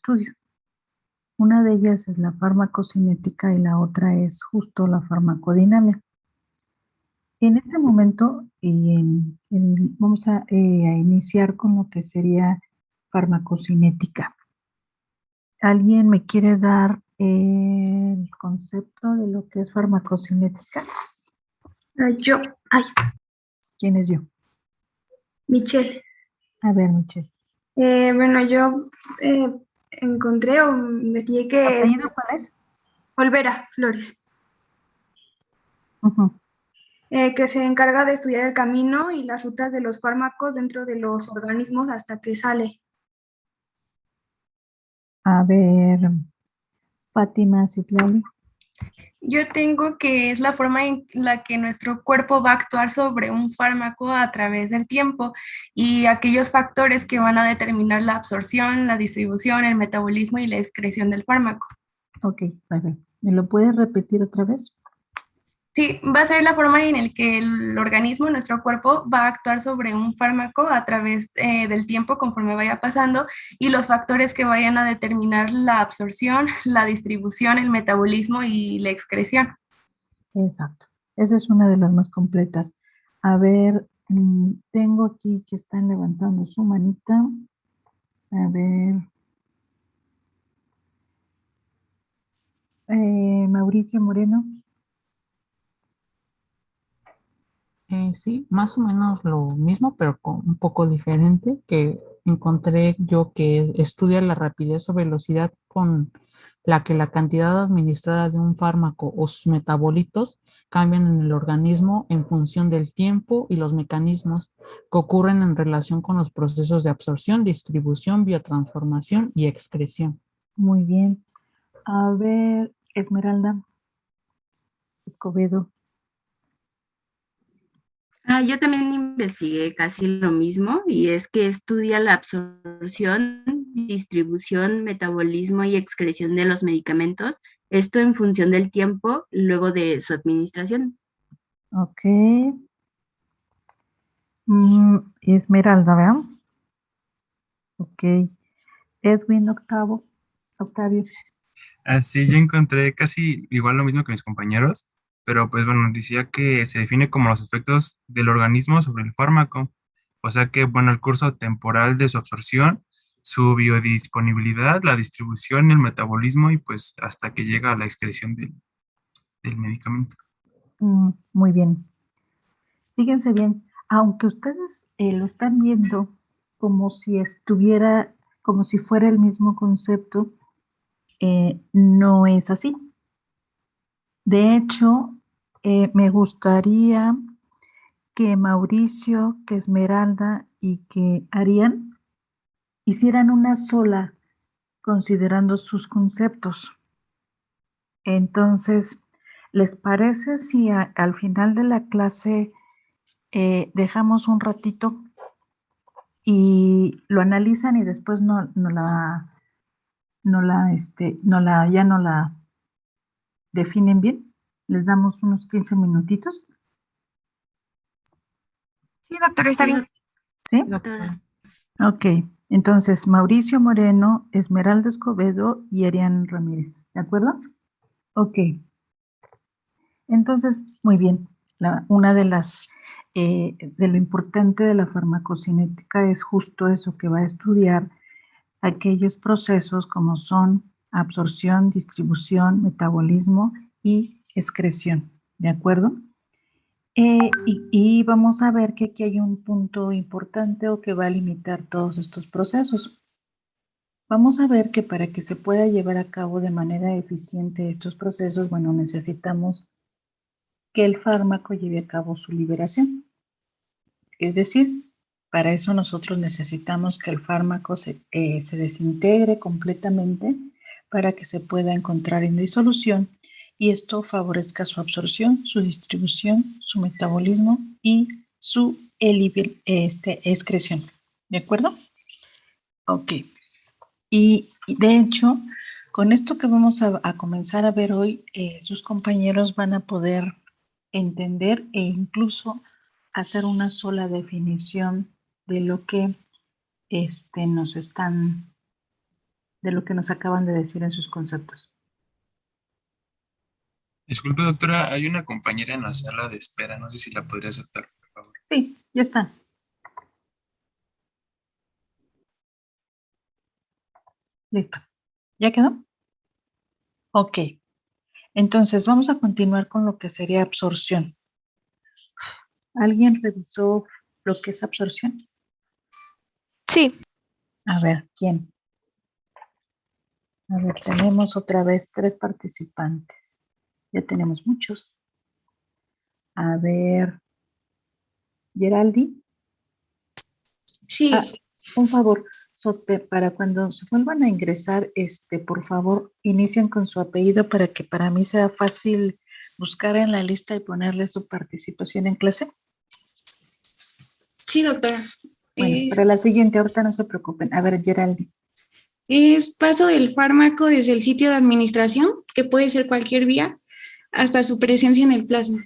estudio. Una de ellas es la farmacocinética y la otra es justo la farmacodinámica. En este momento vamos a iniciar con lo que sería farmacocinética. ¿Alguien me quiere dar el concepto de lo que es farmacocinética? Yo, ¿Quién es yo? Michelle. A ver, Michelle. Bueno, yo encontré o investigué que es ¿Apellido cuál es? Olvera Flores, Ujú. que se encarga de estudiar el camino y las rutas de los fármacos dentro de los organismos hasta que sale. A ver, Fátima Citlali. Yo tengo que es la forma en la que nuestro cuerpo va a actuar sobre un fármaco a través del tiempo y aquellos factores que van a determinar la absorción, la distribución, el metabolismo y la excreción del fármaco. Ok, a ver, ¿me lo puedes repetir otra vez? Sí, va a ser la forma en la que el organismo, nuestro cuerpo, va a actuar sobre un fármaco a través del tiempo conforme vaya pasando y los factores que vayan a determinar la absorción, la distribución, el metabolismo y la excreción. Exacto. Esa es una de las más completas. A ver, tengo aquí que están levantando su manita. A ver. Mauricio Moreno. Sí, más o menos lo mismo, pero con un poco diferente, que encontré yo que estudia la rapidez o velocidad con la que la cantidad administrada de un fármaco o sus metabolitos cambian en el organismo en función del tiempo y los mecanismos que ocurren en relación con los procesos de absorción, distribución, biotransformación y excreción. Muy bien. A ver, Esmeralda Escobedo. Yo también investigué casi lo mismo y es que estudia la absorción, distribución, metabolismo y excreción de los medicamentos, esto en función del tiempo luego de su administración. Ok. Esmeralda, ¿verdad? Ok. Edwin Octavio. Así yo encontré casi igual lo mismo que mis compañeros, pero pues bueno, decía que se define como los efectos del organismo sobre el fármaco, o sea que bueno, el curso temporal de su absorción, su biodisponibilidad, la distribución, el metabolismo y pues hasta que llega a la excreción del medicamento. Muy bien. Fíjense bien, aunque ustedes lo están viendo como si estuviera, como si fuera el mismo concepto, no es así. De hecho, me gustaría que Mauricio, que Esmeralda y que Arián hicieran una sola considerando sus conceptos. Entonces, ¿les parece si al final de la clase dejamos un ratito y lo analizan y después ya no la definen bien? Les damos unos 15 minutitos. Sí, doctor, está bien. ¿Sí? Doctora. Ok, entonces Mauricio Moreno, Esmeralda Escobedo y Arián Ramírez, ¿de acuerdo? Ok, entonces, muy bien. Una de de lo importante de la farmacocinética es justo eso, que va a estudiar aquellos procesos como son absorción, distribución, metabolismo y excreción, ¿de acuerdo? Y vamos a ver que aquí hay un punto importante o que va a limitar todos estos procesos. Vamos a ver que para que se pueda llevar a cabo de manera eficiente estos procesos, bueno, necesitamos que el fármaco lleve a cabo su liberación. Es decir, para eso nosotros necesitamos que el fármaco se desintegre completamente para que se pueda encontrar en disolución y esto favorezca su absorción, su distribución, su metabolismo y su excreción. ¿De acuerdo? Ok. Y de hecho, con esto que vamos a comenzar a ver hoy, sus compañeros van a poder entender e incluso hacer una sola definición de lo que nos están de lo que nos acaban de decir en sus conceptos. Disculpe, doctora, hay una compañera en la sala de espera. No sé si la podría aceptar, por favor. Sí, ya está. Listo. ¿Ya quedó? Ok. Entonces, vamos a continuar con lo que sería absorción. ¿Alguien revisó lo que es absorción? Sí. A ver, ¿quién? A ver, tenemos otra vez 3 participantes. Ya tenemos muchos. A ver, Geraldi. Sí. Un favor, Sote, para cuando se vuelvan a ingresar, por favor, inicien con su apellido para que para mí sea fácil buscar en la lista y ponerle su participación en clase. Sí, doctora. Bueno, para la siguiente, ahorita no se preocupen. A ver, Geraldi. Es paso del fármaco desde el sitio de administración, que puede ser cualquier vía, hasta su presencia en el plasma.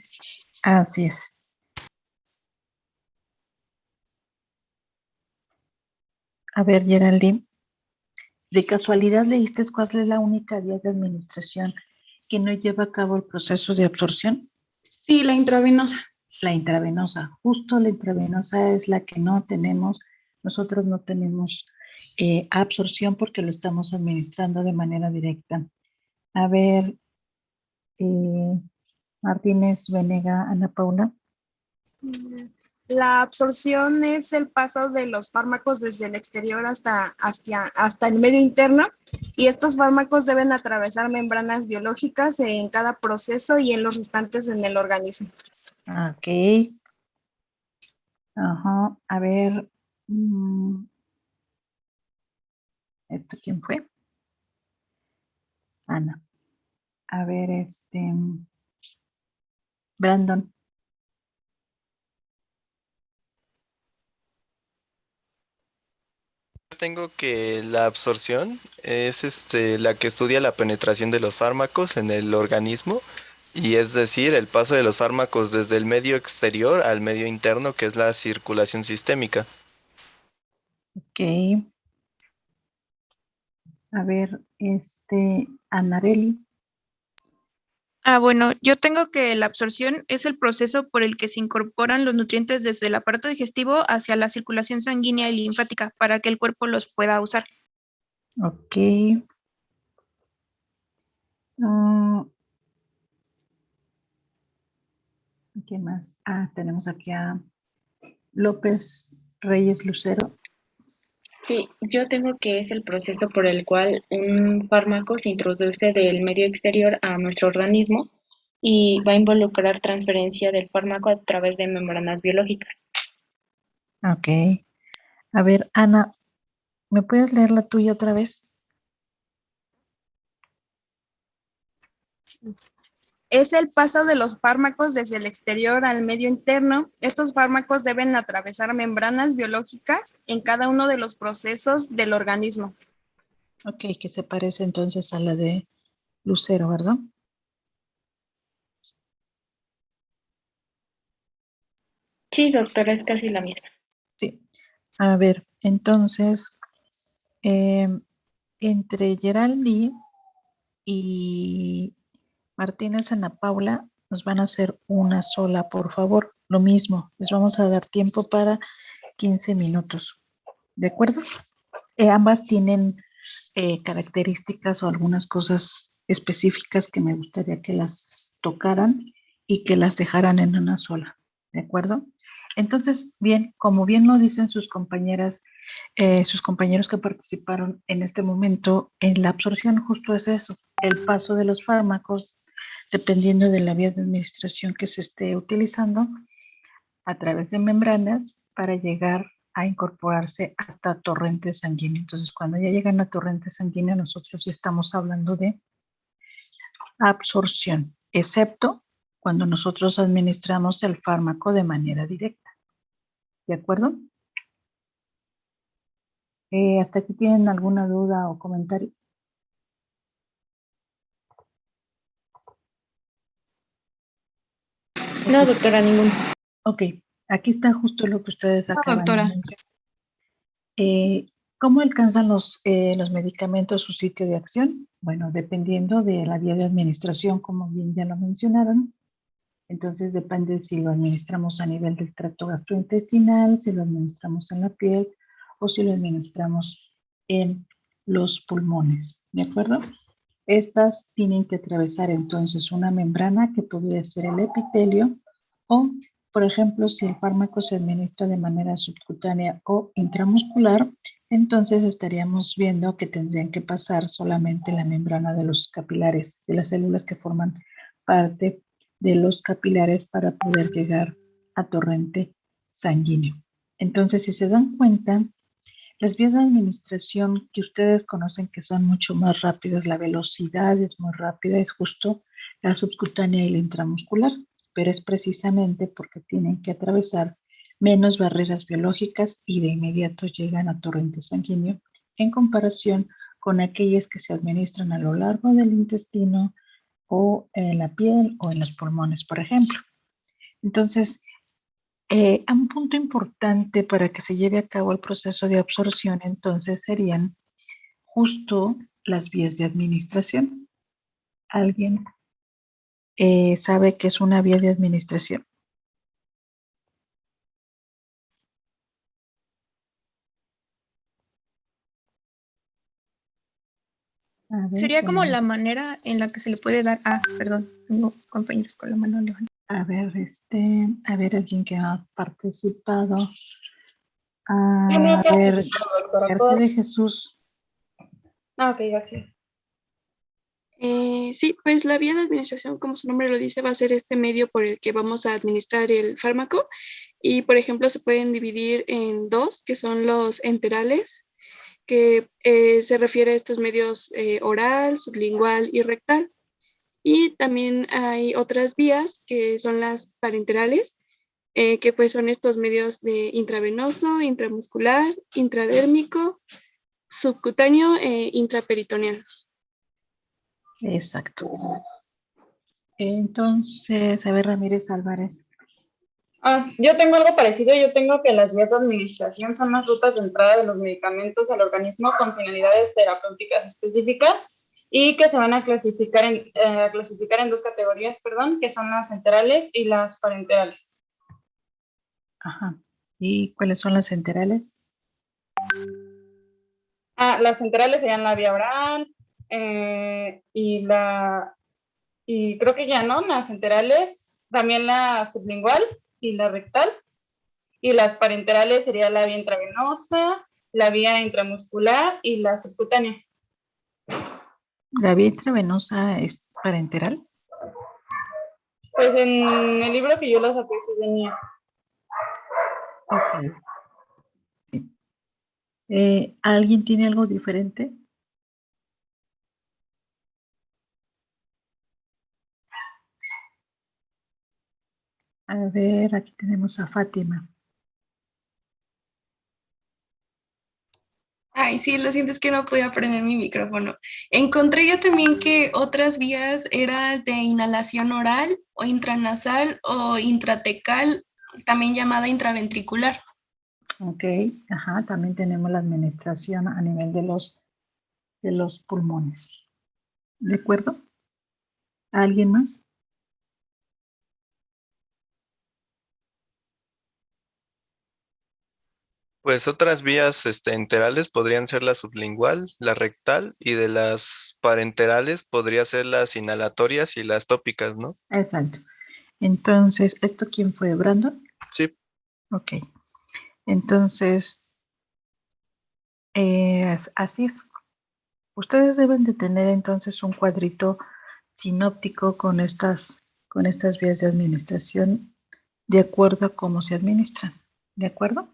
Así es. A ver, Geraldine, ¿de casualidad leíste cuál es la única vía de administración que no lleva a cabo el proceso de absorción? Sí, la intravenosa. La intravenosa. Justo la intravenosa es la que no tenemos. Nosotros no tenemos absorción porque lo estamos administrando de manera directa. A ver, Martínez, Venega, Ana Paula. La absorción es el paso de los fármacos desde el exterior hasta el medio interno, y estos fármacos deben atravesar membranas biológicas en cada proceso y en los restantes en el organismo. Ok. Ajá. A ver. ¿Esto quién fue? Ana. A ver, Brandon. Tengo que la absorción es la que estudia la penetración de los fármacos en el organismo, y es decir, el paso de los fármacos desde el medio exterior al medio interno, que es la circulación sistémica. Ok. A ver, Anareli. Bueno, yo tengo que la absorción es el proceso por el que se incorporan los nutrientes desde el aparato digestivo hacia la circulación sanguínea y linfática para que el cuerpo los pueda usar. Ok. ¿Qué más? Tenemos aquí a López Reyes Lucero. Sí, yo tengo que es el proceso por el cual un fármaco se introduce del medio exterior a nuestro organismo y va a involucrar transferencia del fármaco a través de membranas biológicas. Ok. A ver, Ana, ¿me puedes leer la tuya otra vez? Es el paso de los fármacos desde el exterior al medio interno. Estos fármacos deben atravesar membranas biológicas en cada uno de los procesos del organismo. Ok, que se parece entonces a la de Lucero, ¿verdad? Sí, doctora, es casi la misma. Sí. A ver, entonces, entre Geraldi y Martínez Ana Paula, nos van a hacer una sola, por favor. Lo mismo, les vamos a dar tiempo para 15 minutos. ¿De acuerdo? Ambas tienen características o algunas cosas específicas que me gustaría que las tocaran y que las dejaran en una sola. ¿De acuerdo? Entonces, bien, como bien lo dicen sus compañeras, sus compañeros que participaron en este momento, en la absorción justo es eso, el paso de los fármacos, dependiendo de la vía de administración que se esté utilizando, a través de membranas para llegar a incorporarse hasta torrente sanguíneo. Entonces, cuando ya llegan a torrente sanguíneo, nosotros ya estamos hablando de absorción, excepto cuando nosotros administramos el fármaco de manera directa. ¿De acuerdo? ¿Hasta aquí tienen alguna duda o comentario? No, doctora, ninguno. Ok, aquí está justo lo que ustedes acaban de mencionar. ¿Cómo alcanzan los medicamentos su sitio de acción? Bueno, dependiendo de la vía de administración, como bien ya lo mencionaron. Entonces depende si lo administramos a nivel del tracto gastrointestinal, si lo administramos en la piel o si lo administramos en los pulmones, ¿de acuerdo? Estas tienen que atravesar entonces una membrana que podría ser el epitelio o, por ejemplo, si el fármaco se administra de manera subcutánea o intramuscular, entonces estaríamos viendo que tendrían que pasar solamente la membrana de los capilares, de las células que forman parte de los capilares para poder llegar a torrente sanguíneo. Entonces, si se dan cuenta, las vías de administración que ustedes conocen que son mucho más rápidas, la velocidad es muy rápida, es justo la subcutánea y la intramuscular, pero es precisamente porque tienen que atravesar menos barreras biológicas y de inmediato llegan a torrente sanguíneo en comparación con aquellas que se administran a lo largo del intestino o en la piel o en los pulmones, por ejemplo. Entonces, un punto importante para que se lleve a cabo el proceso de absorción, entonces, serían justo las vías de administración. ¿Alguien sabe qué es una vía de administración? Sería como la manera en la que se le puede dar. Perdón, tengo compañeros con la mano levantada. A ver, alguien que ha participado. A ver, Mercedes Jesús. Ok, gracias. Sí, pues la vía de administración, como su nombre lo dice, va a ser este medio por el que vamos a administrar el fármaco. Y, por ejemplo, se pueden dividir en dos, que son los enterales, que se refiere a estos medios oral, sublingual y rectal. Y también hay otras vías que son las parenterales, que pues son estos medios de intravenoso, intramuscular, intradérmico, subcutáneo e intraperitoneal. Exacto. Entonces, a ver, Ramírez Álvarez. Yo tengo algo parecido. Yo tengo que las vías de administración son las rutas de entrada de los medicamentos al organismo con finalidades terapéuticas específicas y que se van a clasificar en dos categorías, que son las enterales y las parenterales. Ajá. ¿Y cuáles son las enterales? Las enterales serían la vía oral y creo que ya no, las enterales, también la sublingual y la rectal, y las parenterales sería la vía intravenosa, la vía intramuscular y la subcutánea. ¿La vía intravenosa es parenteral? Pues en el libro que yo lo saqué sí venía. Ok. ¿Alguien tiene algo diferente? A ver, aquí tenemos a Fátima. Ay, sí, lo siento, es que no podía prender mi micrófono. Encontré yo también que otras vías eran de inhalación oral o intranasal o intratecal, también llamada intraventricular. Ok, ajá, también tenemos la administración a nivel de los pulmones. ¿De acuerdo? ¿Alguien más? Pues otras vías enterales podrían ser la sublingual, la rectal, y de las parenterales podría ser las inhalatorias y las tópicas, ¿no? Exacto. Entonces, ¿esto quién fue? ¿Brandon? Sí. Ok. Entonces, así es. Ustedes deben de tener entonces un cuadrito sinóptico con estas vías de administración de acuerdo a cómo se administran. ¿De acuerdo?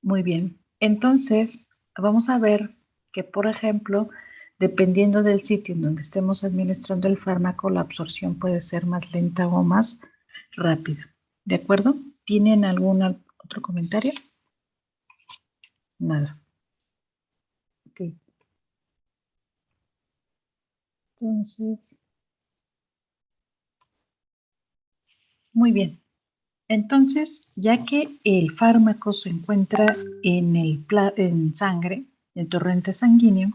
Muy bien. Entonces, vamos a ver que, por ejemplo, dependiendo del sitio en donde estemos administrando el fármaco, la absorción puede ser más lenta o más rápida. ¿De acuerdo? ¿Tienen algún otro comentario? Nada. Ok. Entonces, muy bien. Entonces, ya que el fármaco se encuentra en sangre, el torrente sanguíneo,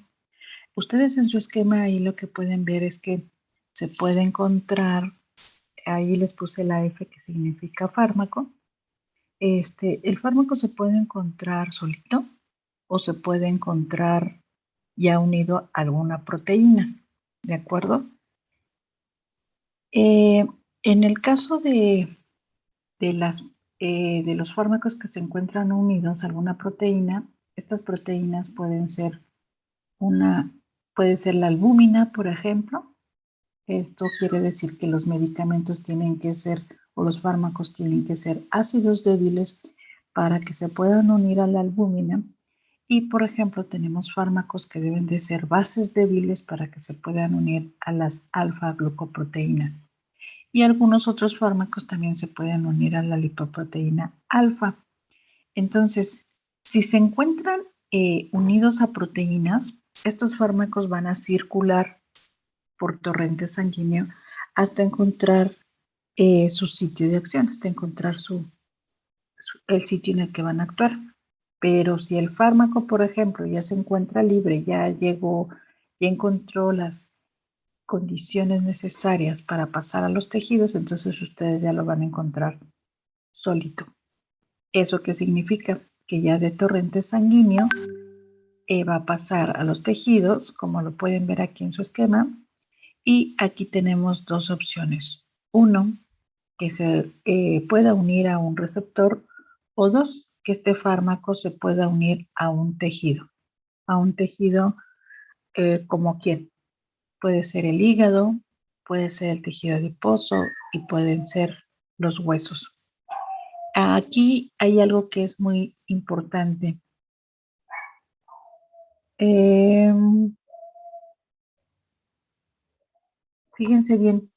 ustedes en su esquema ahí lo que pueden ver es que se puede encontrar, ahí les puse la F que significa fármaco. El fármaco se puede encontrar solito o se puede encontrar ya unido a alguna proteína, ¿de acuerdo? En el caso de los fármacos que se encuentran unidos a alguna proteína, estas proteínas puede ser la albúmina, por ejemplo. Esto quiere decir que los medicamentos tienen que ser, o los fármacos tienen que ser ácidos débiles para que se puedan unir a la albúmina. Y, por ejemplo, tenemos fármacos que deben de ser bases débiles para que se puedan unir a las alfa-glucoproteínas. Y algunos otros fármacos también se pueden unir a la lipoproteína alfa. Entonces, si se encuentran unidos a proteínas, estos fármacos van a circular por torrente sanguíneo hasta encontrar su sitio de acción, hasta encontrar el sitio en el que van a actuar. Pero si el fármaco, por ejemplo, ya se encuentra libre, ya llegó, ya encontró las condiciones necesarias para pasar a los tejidos, entonces ustedes ya lo van a encontrar solito. ¿Eso qué significa? Que ya de torrente sanguíneo va a pasar a los tejidos, como lo pueden ver aquí en su esquema, y aquí tenemos dos opciones. Uno, que se pueda unir a un receptor, o dos, que este fármaco se pueda unir a un tejido. A un tejido como quién. Puede ser el hígado, puede ser el tejido adiposo y pueden ser los huesos. Aquí hay algo que es muy importante. Fíjense bien,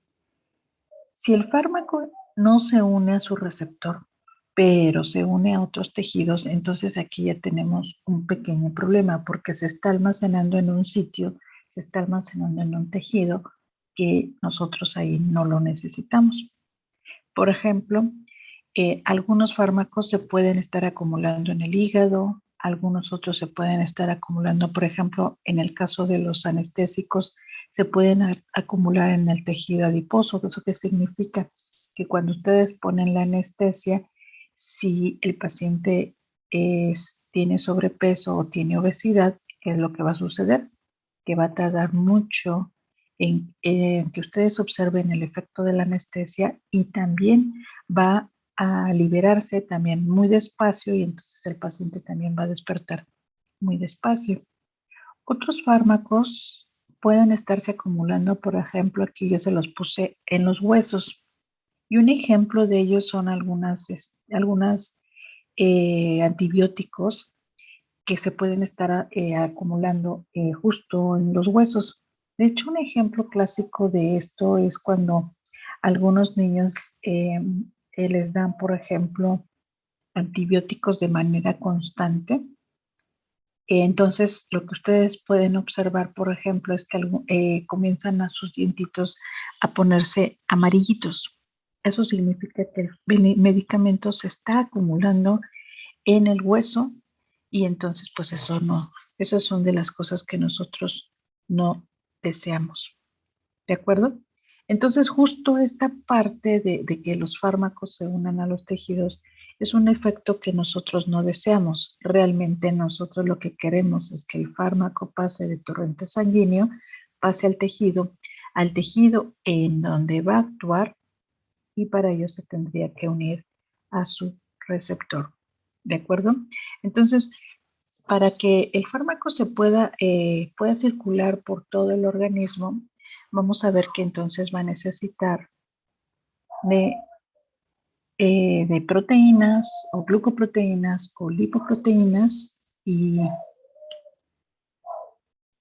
si el fármaco no se une a su receptor, pero se une a otros tejidos, entonces aquí ya tenemos un pequeño problema porque se está almacenando en un sitio, se está almacenando en un tejido que nosotros ahí no lo necesitamos. Por ejemplo, algunos fármacos se pueden estar acumulando en el hígado, algunos otros se pueden estar acumulando, por ejemplo, en el caso de los anestésicos, se pueden acumular en el tejido adiposo. ¿Eso qué significa? Que cuando ustedes ponen la anestesia, si el paciente tiene sobrepeso o tiene obesidad, ¿qué es lo que va a suceder? Que va a tardar mucho en que ustedes observen el efecto de la anestesia y también va a liberarse también muy despacio y entonces el paciente también va a despertar muy despacio. Otros fármacos pueden estarse acumulando, por ejemplo, aquí yo se los puse en los huesos. Y un ejemplo de ellos son algunos antibióticos que se pueden estar acumulando justo en los huesos. De hecho, un ejemplo clásico de esto es cuando algunos niños les dan, por ejemplo, antibióticos de manera constante. Entonces, lo que ustedes pueden observar, por ejemplo, es que comienzan a sus dientitos a ponerse amarillitos. Eso significa que el medicamento se está acumulando en el hueso y entonces, pues eso no, esas son de las cosas que nosotros no deseamos. ¿De acuerdo? Entonces, justo esta parte de que los fármacos se unan a los tejidos es un efecto que nosotros no deseamos. Realmente nosotros lo que queremos es que el fármaco pase de torrente sanguíneo, pase al tejido en donde va a actuar y para ello se tendría que unir a su receptor. ¿De acuerdo? Entonces, para que el fármaco se pueda circular por todo el organismo, vamos a ver que entonces va a necesitar de proteínas o glucoproteínas o lipoproteínas y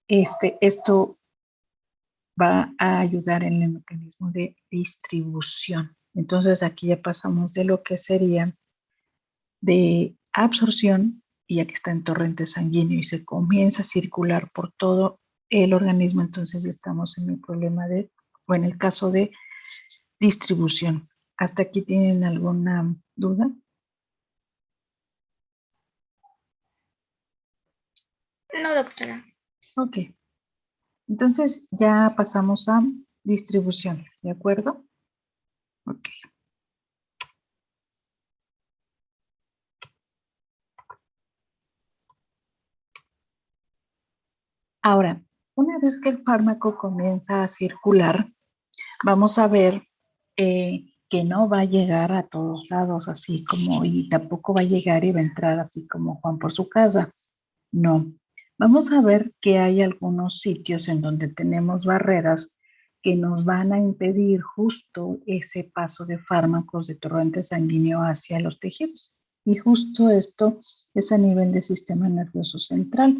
esto va a ayudar en el mecanismo de distribución. Entonces aquí ya pasamos de lo que sería de absorción y ya que está en torrente sanguíneo y se comienza a circular por todo el organismo, entonces estamos en el problema o en el caso de distribución. ¿Hasta aquí tienen alguna duda? No, doctora. Ok. Entonces ya pasamos a distribución, ¿de acuerdo? Ok. Ahora, una vez que el fármaco comienza a circular, vamos a ver que no va a llegar a todos lados así como, y tampoco va a llegar y va a entrar así como Juan por su casa. No. Vamos a ver que hay algunos sitios en donde tenemos barreras que nos van a impedir justo ese paso de fármacos de torrente sanguíneo hacia los tejidos. Y justo esto es a nivel del sistema nervioso central.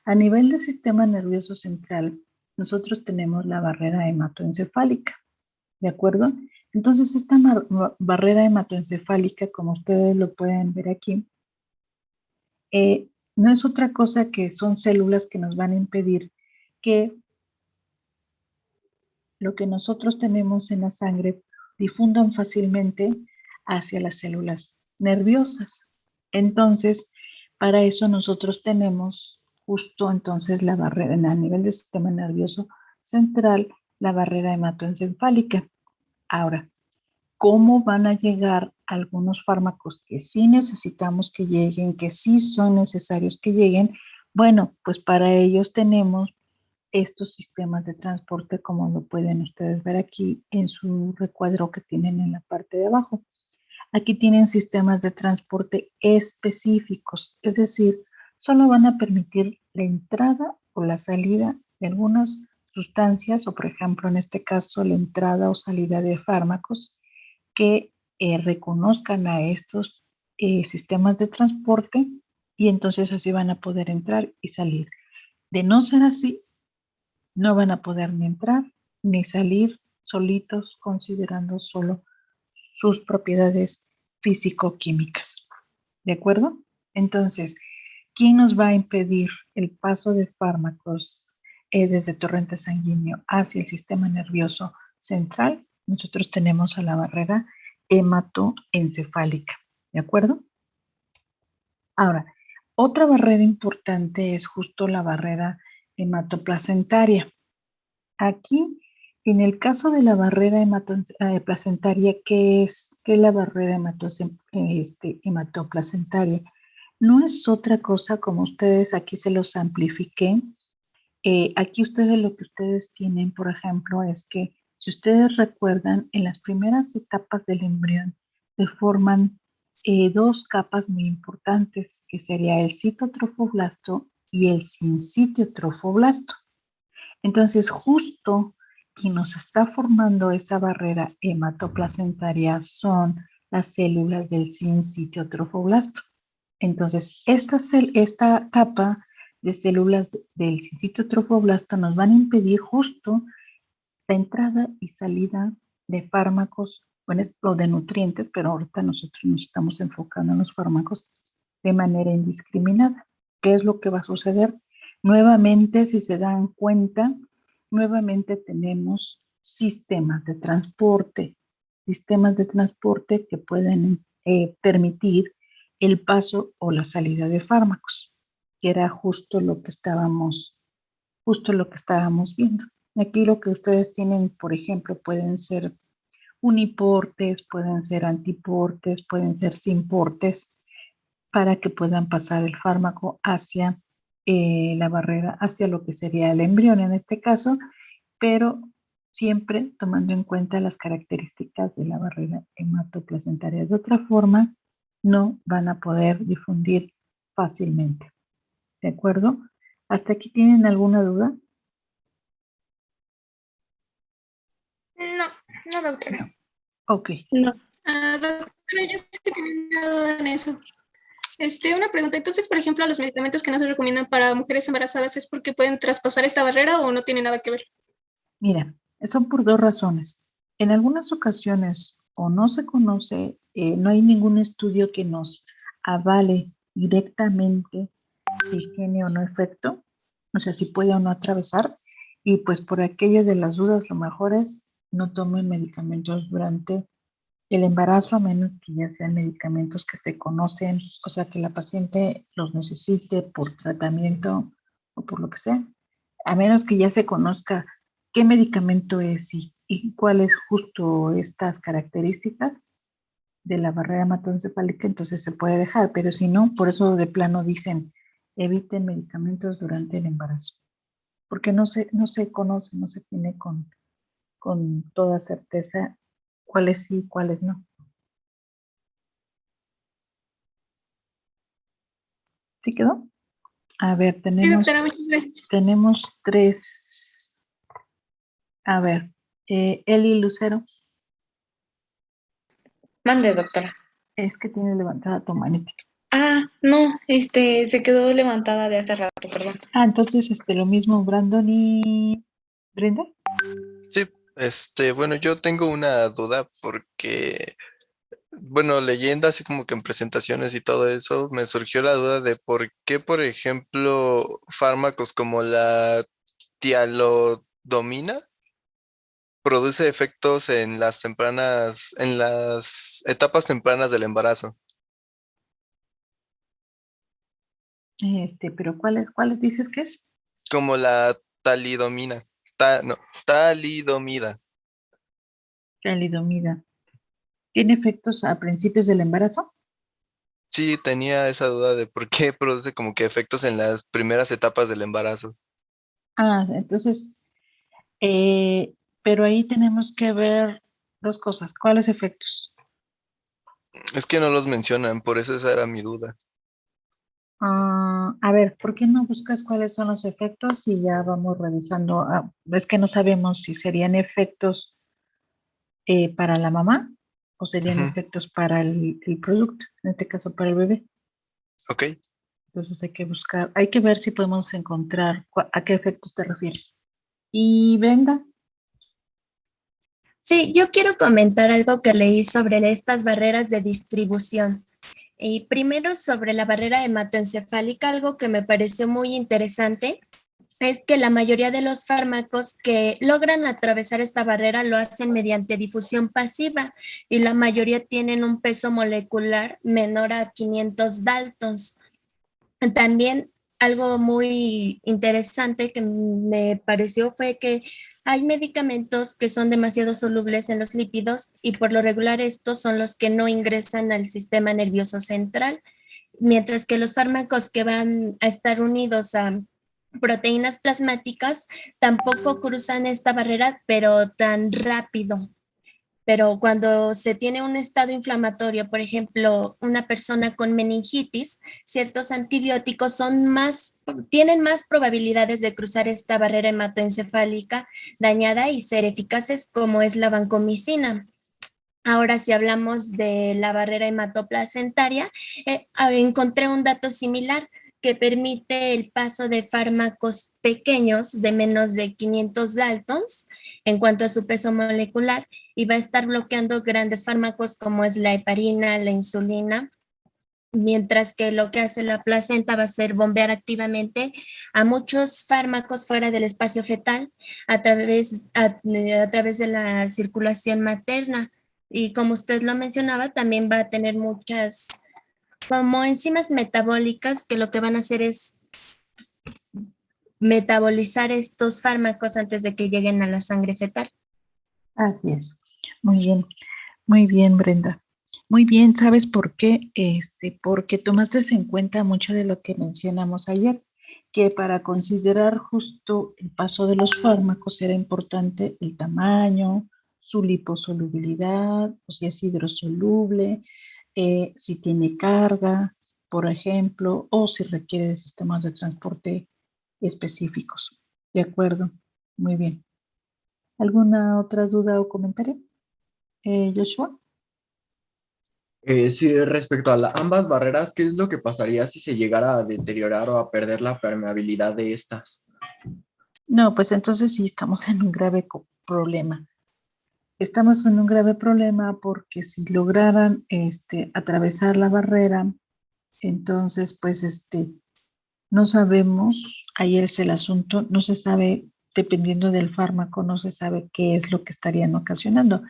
A nivel del sistema nervioso central, nosotros tenemos la barrera hematoencefálica, ¿de acuerdo? Entonces, esta barrera hematoencefálica, como ustedes lo pueden ver aquí, no es otra cosa que son células que nos van a impedir que lo que nosotros tenemos en la sangre difundan fácilmente hacia las células nerviosas. Entonces, para eso nosotros tenemos justo entonces la barrera, a nivel del sistema nervioso central, la barrera hematoencefálica. Ahora, ¿cómo van a llegar algunos fármacos que sí necesitamos que lleguen, que sí son necesarios que lleguen? Bueno, pues para ellos tenemos estos sistemas de transporte, como lo pueden ustedes ver aquí en su recuadro que tienen en la parte de abajo. Aquí tienen sistemas de transporte específicos, es decir, solo van a permitir la entrada o la salida de algunas sustancias, o por ejemplo, en este caso, la entrada o salida de fármacos que reconozcan a estos sistemas de transporte, y entonces así van a poder entrar y salir. De no ser así, no van a poder ni entrar ni salir solitos, considerando solo sus propiedades físico-químicas. ¿De acuerdo? Entonces, ¿quién nos va a impedir el paso de fármacos desde torrente sanguíneo hacia el sistema nervioso central? Nosotros tenemos a la barrera hematoencefálica. ¿De acuerdo? Ahora, otra barrera importante es justo la barrera hematoplacentaria. Aquí, en el caso de la barrera hematoplacentaria, ¿qué es la barrera hematoplacentaria? No es otra cosa, como ustedes aquí se los amplifiqué. Aquí ustedes lo que ustedes tienen, por ejemplo, es que si ustedes recuerdan, en las primeras etapas del embrión se forman dos capas muy importantes, que sería el citotrofoblasto y el sincitiotrofoblasto. Entonces, justo quien nos está formando esa barrera hematoplacentaria son las células del sincitiotrofoblasto. Entonces, esta capa de células del sincitiotrofoblasto nos van a impedir justo la entrada y salida de fármacos, bueno, o de nutrientes, pero ahorita nosotros nos estamos enfocando en los fármacos de manera indiscriminada. ¿Qué es lo que va a suceder? Nuevamente, si se dan cuenta, nuevamente tenemos sistemas de transporte que pueden permitir el paso o la salida de fármacos, que era justo lo que estábamos viendo. Aquí lo que ustedes tienen, por ejemplo, pueden ser uniportes, pueden ser antiportes, pueden ser sinportes, para que puedan pasar el fármaco hacia la barrera, hacia lo que sería el embrión en este caso, pero siempre tomando en cuenta las características de la barrera hematoplacentaria. De otra forma, no van a poder difundir fácilmente. ¿De acuerdo? ¿Hasta aquí tienen alguna duda? No, doctora. Ok. No. Doctora, yo sí tenía una duda en eso. Una pregunta, entonces, por ejemplo, los medicamentos que no se recomiendan para mujeres embarazadas, ¿es porque pueden traspasar esta barrera o no tiene nada que ver? Mira, son por dos razones. En algunas ocasiones o no se conoce, no hay ningún estudio que nos avale directamente si tiene o no efecto, o sea, si puede o no atravesar, y pues por aquello de las dudas, lo mejor es no tomen medicamentos durante el embarazo, a menos que ya sean medicamentos que se conocen, o sea, que la paciente los necesite por tratamiento o por lo que sea, a menos que ya se conozca qué medicamento es y cuáles justo estas características de la barrera hematoencefálica, entonces se puede dejar, pero si no, por eso de plano dicen, eviten medicamentos durante el embarazo, porque no se conoce, no se tiene con toda certeza cuáles sí, cuáles no. ¿Sí quedó? A ver, Sí, doctora, muchas gracias. tenemos 3. A ver, Eli Lucero. Mande, doctora. Es que tienes levantada tu manita. No, se quedó levantada de hace rato, perdón. Entonces, lo mismo, Brandon y Brenda. Sí, bueno, yo tengo una duda porque, bueno, leyendo así como que en presentaciones y todo eso, me surgió la duda de por qué, por ejemplo, fármacos como la tialidomida produce efectos en en las etapas tempranas del embarazo. Pero ¿cuáles dices que es? Como la talidomida. No, talidomida. Talidomida. ¿Tiene efectos a principios del embarazo? Sí, tenía esa duda de por qué produce como que efectos en las primeras etapas del embarazo. Entonces, pero ahí tenemos que ver 2 cosas. ¿Cuáles efectos? Es que no los mencionan, por eso esa era mi duda. A ver, ¿por qué no buscas cuáles son los efectos y ya vamos revisando? Es que no sabemos si serían efectos para la mamá o serían Ujú. efectos para el producto, en este caso para el bebé. Ok. Entonces hay que buscar, hay que ver si podemos encontrar a qué efectos te refieres. ¿Y Brenda? Sí, yo quiero comentar algo que leí sobre estas barreras de distribución. Y primero sobre la barrera hematoencefálica, algo que me pareció muy interesante es que la mayoría de los fármacos que logran atravesar esta barrera lo hacen mediante difusión pasiva y la mayoría tienen un peso molecular menor a 500 daltons. También algo muy interesante que me pareció fue que hay medicamentos que son demasiado solubles en los lípidos y por lo regular estos son los que no ingresan al sistema nervioso central, mientras que los fármacos que van a estar unidos a proteínas plasmáticas tampoco cruzan esta barrera, pero tan rápido. Pero cuando se tiene un estado inflamatorio, por ejemplo, una persona con meningitis, ciertos antibióticos tienen más probabilidades de cruzar esta barrera hematoencefálica dañada y ser eficaces, como es la vancomicina. Ahora, si hablamos de la barrera hematoplacentaria, encontré un dato similar que permite el paso de fármacos pequeños de menos de 500 daltons en cuanto a su peso molecular y va a estar bloqueando grandes fármacos como es la heparina, la insulina, mientras que lo que hace la placenta va a ser bombear activamente a muchos fármacos fuera del espacio fetal a través de la circulación materna. Y como usted lo mencionaba, también va a tener muchas como enzimas metabólicas que lo que van a hacer es metabolizar estos fármacos antes de que lleguen a la sangre fetal. Así es. Muy bien, Brenda. Muy bien, ¿sabes por qué? Porque tomaste en cuenta mucho de lo que mencionamos ayer, que para considerar justo el paso de los fármacos era importante el tamaño, su liposolubilidad, o si es hidrosoluble, si tiene carga, por ejemplo, o si requiere de sistemas de transporte específicos. ¿De acuerdo? Muy bien. ¿Alguna otra duda o comentario? Joshua. Sí, respecto a ambas barreras, ¿qué es lo que pasaría si se llegara a deteriorar o a perder la permeabilidad de estas? No, pues entonces sí estamos en un grave problema. Estamos en un grave problema porque si lograran atravesar la barrera, entonces pues no sabemos, ahí es el asunto, no se sabe, dependiendo del fármaco, no se sabe qué es lo que estarían ocasionando.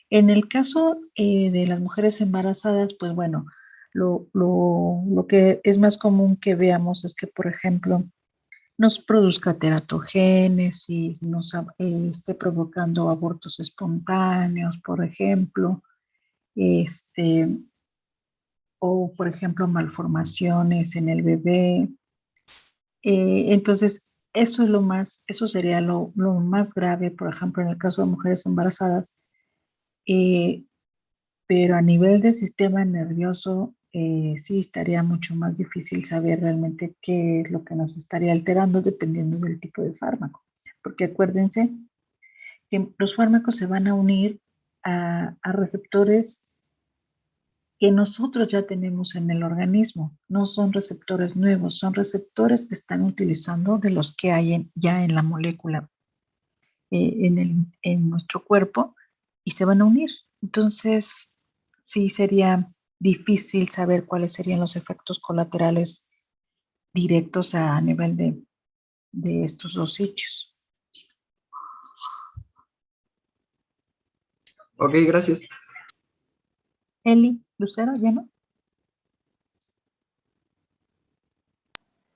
En el caso de las mujeres embarazadas, pues bueno, lo que es más común que veamos es que, por ejemplo, nos produzca teratogénesis, nos esté provocando abortos espontáneos, por ejemplo, o por ejemplo malformaciones en el bebé. Entonces, eso sería lo más grave, por ejemplo, en el caso de mujeres embarazadas, pero a nivel del sistema nervioso, sí estaría mucho más difícil saber realmente qué es lo que nos estaría alterando dependiendo del tipo de fármaco. Porque acuérdense que los fármacos se van a unir a receptores que nosotros ya tenemos en el organismo. No son receptores nuevos, son receptores que están utilizando de los que hay ya en la molécula en nuestro cuerpo y se van a unir. Entonces, sí sería difícil saber cuáles serían los efectos colaterales directos a nivel de estos dos sitios. Ok, gracias. Eli, Lucero, ¿ya no?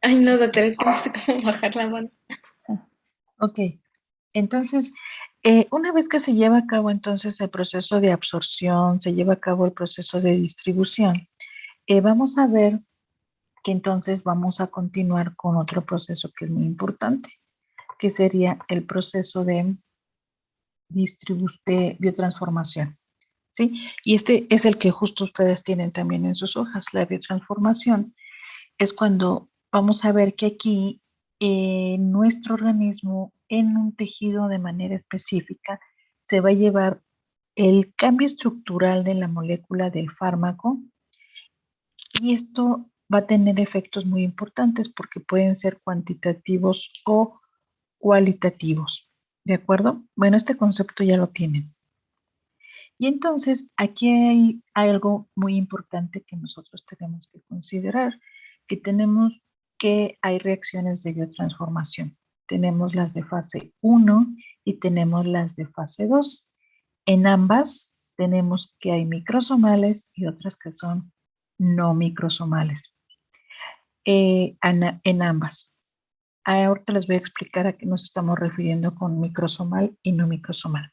Ay, no, doctora, es que no sé cómo bajar la mano. Ok, entonces, una vez que se lleva a cabo entonces el proceso de absorción, se lleva a cabo el proceso de distribución, vamos a ver que entonces vamos a continuar con otro proceso que es muy importante, que sería el proceso de biotransformación, ¿sí? Y este es el que justo ustedes tienen también en sus hojas. La biotransformación es cuando vamos a ver que aquí nuestro organismo en un tejido de manera específica se va a llevar el cambio estructural de la molécula del fármaco y esto va a tener efectos muy importantes porque pueden ser cuantitativos o cualitativos, ¿de acuerdo? Bueno, este concepto ya lo tienen. Y entonces aquí hay algo muy importante que nosotros tenemos que considerar, que tenemos que hay reacciones de biotransformación. Tenemos las de fase 1 y tenemos las de fase 2. En ambas tenemos que hay microsomales y otras que son no microsomales. En ambas. Ahorita les voy a explicar a qué nos estamos refiriendo con microsomal y no microsomal.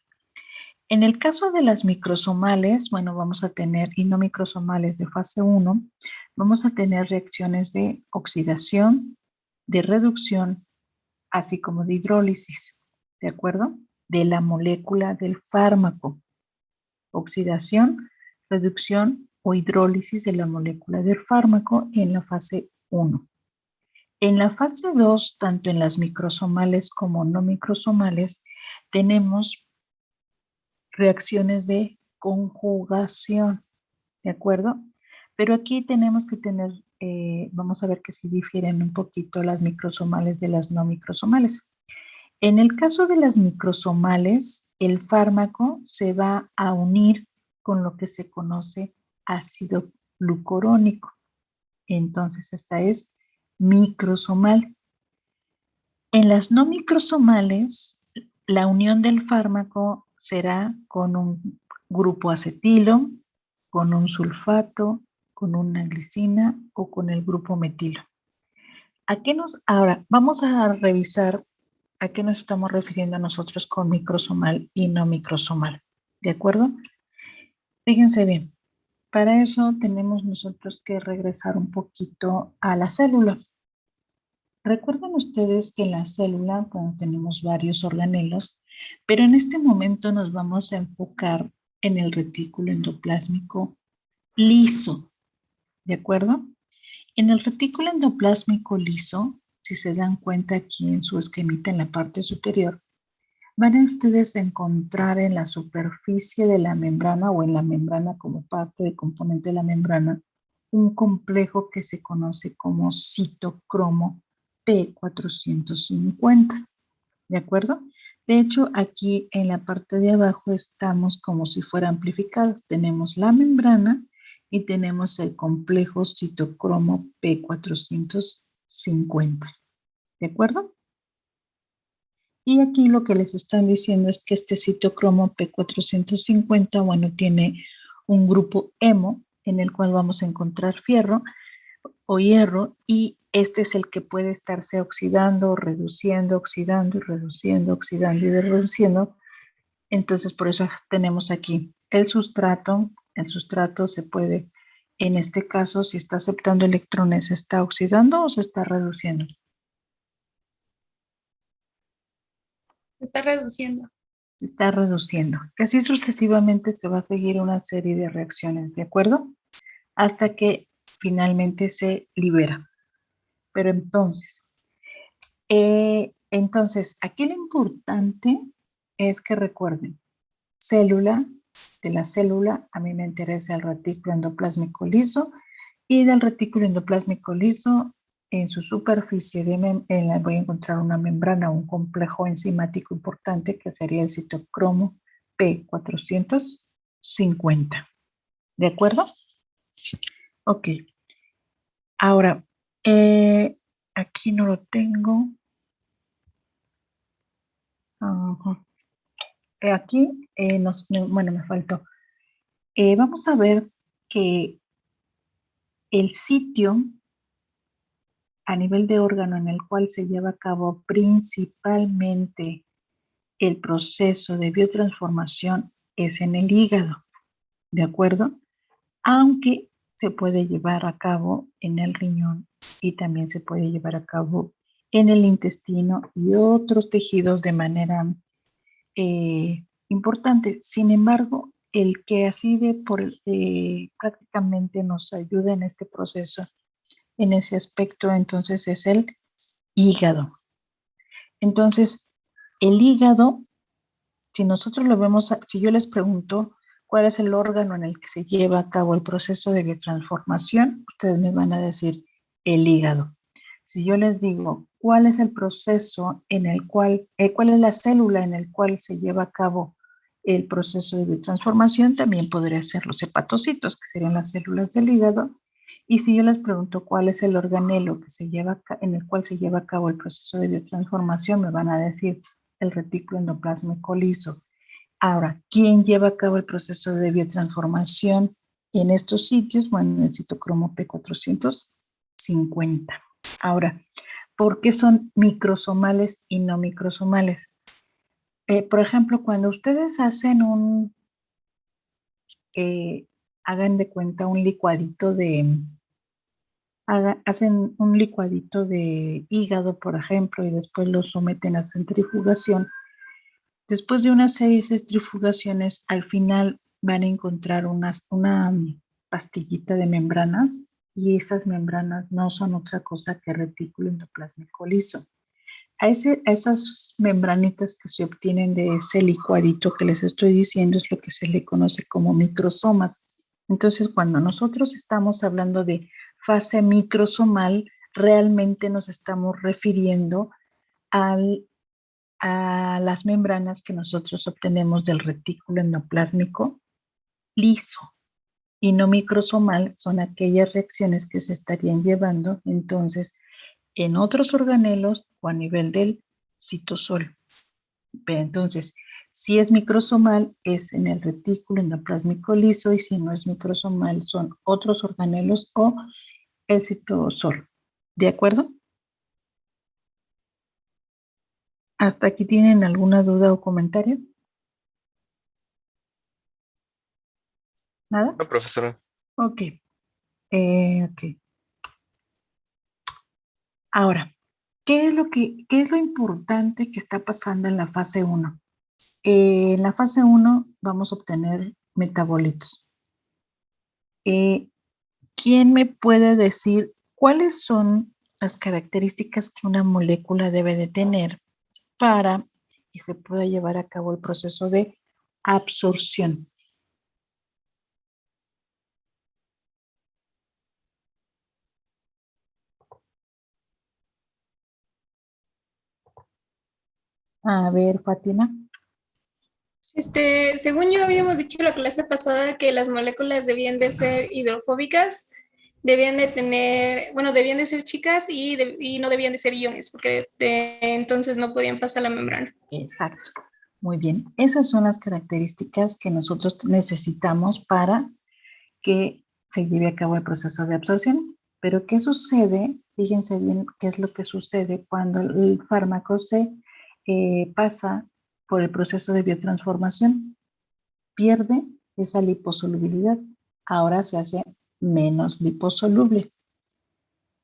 En el caso de las microsomales, bueno, vamos a tener, y no microsomales de fase 1, vamos a tener reacciones de oxidación, de reducción, así como de hidrólisis, ¿de acuerdo? De la molécula del fármaco. Oxidación, reducción o hidrólisis de la molécula del fármaco en la fase 1. En la fase 2, tanto en las microsomales como no microsomales, tenemos reacciones de conjugación, ¿de acuerdo? Pero aquí tenemos que tener, vamos a ver que sí difieren un poquito las microsomales de las no microsomales. En el caso de las microsomales, el fármaco se va a unir con lo que se conoce ácido glucurónico. Entonces, esta es microsomal. En las no microsomales, la unión del fármaco será con un grupo acetilo, con un sulfato, con una glicina o con el grupo metilo. Ahora, vamos a revisar a qué nos estamos refiriendo nosotros con microsomal y no microsomal. ¿De acuerdo? Fíjense bien, para eso tenemos nosotros que regresar un poquito a la célula. Recuerden ustedes que en la célula, bueno, tenemos varios organelos, pero en este momento nos vamos a enfocar en el retículo endoplásmico liso, ¿de acuerdo? En el retículo endoplásmico liso, si se dan cuenta aquí en su esquemita en la parte superior, van a ustedes encontrar en la superficie de la membrana o en la membrana como parte de componente de la membrana un complejo que se conoce como citocromo P450, ¿de acuerdo? De hecho, aquí en la parte de abajo estamos como si fuera amplificado. Tenemos la membrana y tenemos el complejo citocromo P450, ¿de acuerdo? Y aquí lo que les están diciendo es que este citocromo P450, bueno, tiene un grupo hemo en el cual vamos a encontrar fierro, o hierro, y este es el que puede estarse oxidando, reduciendo, oxidando y reduciendo, oxidando y reduciendo. Entonces, por eso tenemos aquí el sustrato. El sustrato se puede, en este caso, si está aceptando electrones, ¿se está oxidando o se está reduciendo? Se está reduciendo. Se está reduciendo. Así sucesivamente se va a seguir una serie de reacciones, ¿de acuerdo? Hasta que finalmente se libera. Pero entonces, aquí lo importante es que recuerden, célula, de la célula, a mí me interesa el retículo endoplásmico liso, y del retículo endoplásmico liso, en su superficie voy a encontrar una membrana, un complejo enzimático importante que sería el citocromo P450. ¿De acuerdo? Ok. Ahora, aquí no lo tengo. Aquí, bueno, me faltó. Vamos a ver que el sitio a nivel de órgano en el cual se lleva a cabo principalmente el proceso de biotransformación es en el hígado, ¿de acuerdo? Aunque se puede llevar a cabo en el riñón y también se puede llevar a cabo en el intestino y otros tejidos de manera importante. Sin embargo, el que así prácticamente nos ayuda en este proceso, en ese aspecto, entonces es el hígado. Entonces, el hígado, si nosotros lo vemos, si yo les pregunto cuál es el órgano en el que se lleva a cabo el proceso de biotransformación, ustedes me van a decir el hígado. Si yo les digo cuál es el proceso en el cual, cuál es la célula en el cual se lleva a cabo el proceso de biotransformación, también podría ser los hepatocitos, que serían las células del hígado. Y si yo les pregunto cuál es el organelo que en el cual se lleva a cabo el proceso de biotransformación, me van a decir el retículo endoplásmico liso. Ahora, ¿quién lleva a cabo el proceso de biotransformación en estos sitios? Bueno, el citocromo P450. Ahora, ¿por qué son microsomales y no microsomales? Por ejemplo, cuando ustedes hacen hagan de cuenta un licuadito hacen un licuadito de hígado, por ejemplo, y después lo someten a centrifugación. Después de una serie de centrifugaciones, al final van a encontrar una pastillita de membranas, y esas membranas no son otra cosa que retículo endoplásmico liso. A esas membranitas que se obtienen de ese licuadito que les estoy diciendo es lo que se le conoce como microsomas. Entonces, cuando nosotros estamos hablando de fase microsomal, realmente nos estamos refiriendo a las membranas que nosotros obtenemos del retículo endoplásmico liso. Y no microsomal son aquellas reacciones que se estarían llevando entonces en otros organelos o a nivel del citosol. Pero entonces, si es microsomal, es en el retículo endoplásmico liso, y si no es microsomal, son otros organelos o el citosol. ¿De acuerdo? ¿Hasta aquí tienen alguna duda o comentario? ¿Nada? No, profesora. Ok. Ok. Ahora, ¿qué es lo importante que está pasando en la fase 1? En la fase 1 vamos a obtener metabolitos. ¿Quién me puede decir cuáles son las características que una molécula debe de tener para que se pueda llevar a cabo el proceso de absorción? A ver, Fátima. Según yo habíamos dicho en la clase pasada que las moléculas debían de ser hidrofóbicas, debían de ser chicas y no debían de ser iones, porque entonces no podían pasar la membrana. Exacto. Muy bien. Esas son las características que nosotros necesitamos para que se lleve a cabo el proceso de absorción. Pero ¿qué sucede? Fíjense bien qué es lo que sucede cuando el fármaco se pasa por el proceso de biotransformación. Pierde esa liposolubilidad. Ahora se hace menos liposoluble.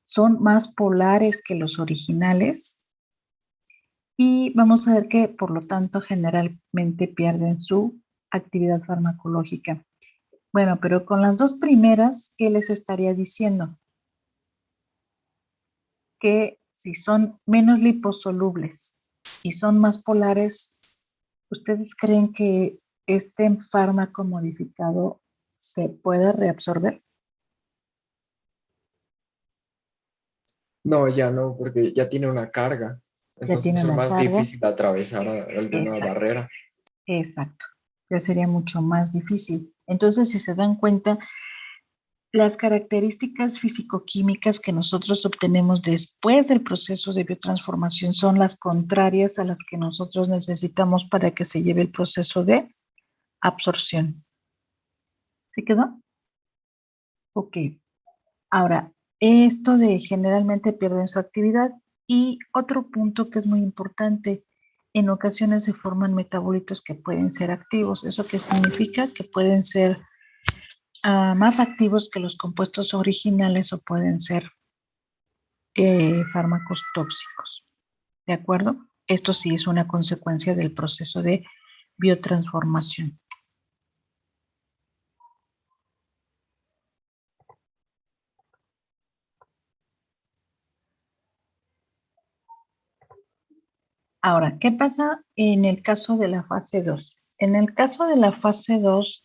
Son más polares que los originales y vamos a ver que, por lo tanto, generalmente pierden su actividad farmacológica. Bueno, pero con las dos primeras, ¿qué les estaría diciendo? Que si son menos liposolubles y son más polares, ¿ustedes creen que este fármaco modificado se puede reabsorber? No, ya no, porque ya tiene una carga. Ya Entonces tiene va a ser una más carga. difícil atravesar alguna Exacto. barrera. Exacto. Ya sería mucho más difícil. Entonces, si se dan cuenta, las características físico-químicas que nosotros obtenemos después del proceso de biotransformación son las contrarias a las que nosotros necesitamos para que se lleve el proceso de absorción. ¿Sí quedó? Ok. Ahora, esto de generalmente pierden su actividad y otro punto que es muy importante, en ocasiones se forman metabolitos que pueden ser activos. ¿Eso qué significa? Que pueden ser más activos que los compuestos originales o pueden ser fármacos tóxicos. ¿De acuerdo? Esto sí es una consecuencia del proceso de biotransformación. Ahora, ¿qué pasa en el caso de la fase 2? En el caso de la fase 2,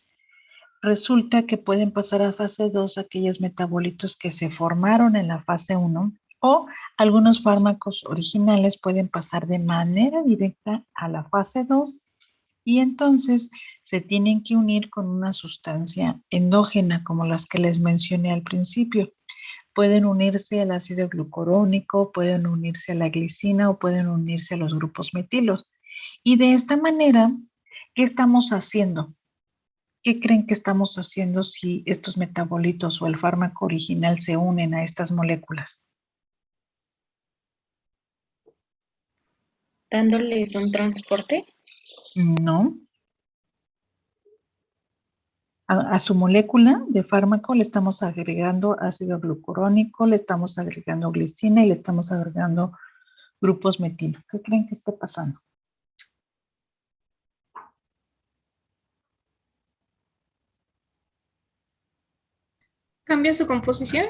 resulta que pueden pasar a fase 2 aquellos metabolitos que se formaron en la fase 1 o algunos fármacos originales pueden pasar de manera directa a la fase 2 y entonces se tienen que unir con una sustancia endógena como las que les mencioné al principio. Pueden unirse al ácido glucurónico, pueden unirse a la glicina o pueden unirse a los grupos metilos. Y de esta manera, ¿qué estamos haciendo? ¿Qué creen que estamos haciendo si estos metabolitos o el fármaco original se unen a estas moléculas? ¿Dándoles un transporte? No. A su molécula de fármaco le estamos agregando ácido glucurónico, le estamos agregando glicina y le estamos agregando grupos metilo. ¿Qué creen que esté pasando? ¿Cambia su composición?